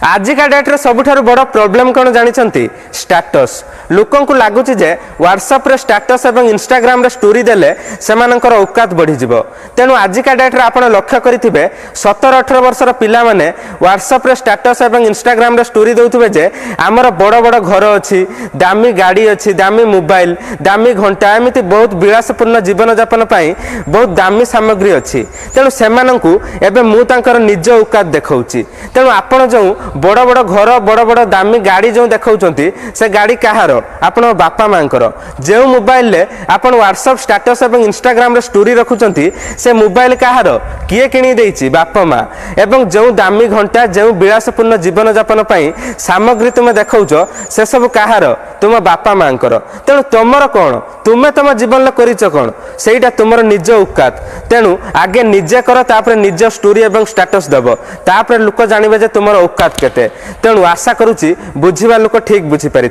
आजिका डेट्रे सबुठारु बड़ प्रॉब्लम कौन जानते स्टेटस लोक लगुच व्हाट्सएप रे स्टेटस और इंस्टाग्राम रे स्टोरी देले सेमानंकर औकात बढ़ी जिवो। तेणु आजिका डेट्रे आपण लक्ष्य करिथिबे 17-18 वर्षर पिला माने व्हाट्सएप रे स्टेटस और इंस्टाग्राम रे स्टोरी दउथिबे जे हमर बड़ बड़ घर अछि, दामी गाड़ी अछि, दामी मोबाइल, दामी घंटा, एमिति बहुत विलासपूर्ण जीवन यापन पई बहुत दामी सामग्री अछि। तेणु सेमानंकु एबे मु तांकर निज औकात देखौछि। तेणु आपण जो बड़ बड़ घर बड़ बड़ दामी गाड़ी जो देखौछंती से गाड़ी कहार आपण बापा मांकर जो मोबाइल ले आपण व्हाट्सएप स्टेटस और इंस्टाग्राम रे स्टोरी रखुछंती से मोबाइल कहार किए किणी देछि बापा माँ एवं जो दामी घंटा जो विलासपूर्ण जीवन यापन पई सामग्री तुम देखौछ से सब कहार तुम बापा मांकर। तेणु तुमर कौन तुमे तुम जीवन करिछ कौन सेटा तुमर निज औकात। तेणु आगे निजे कर तापर निज स्टोरी और स्टेटस देव तापर लोक जानबे जे तुमर औकात केते। तेणु आशा करूची बुझिबा लोक ठीक बुझी पारि।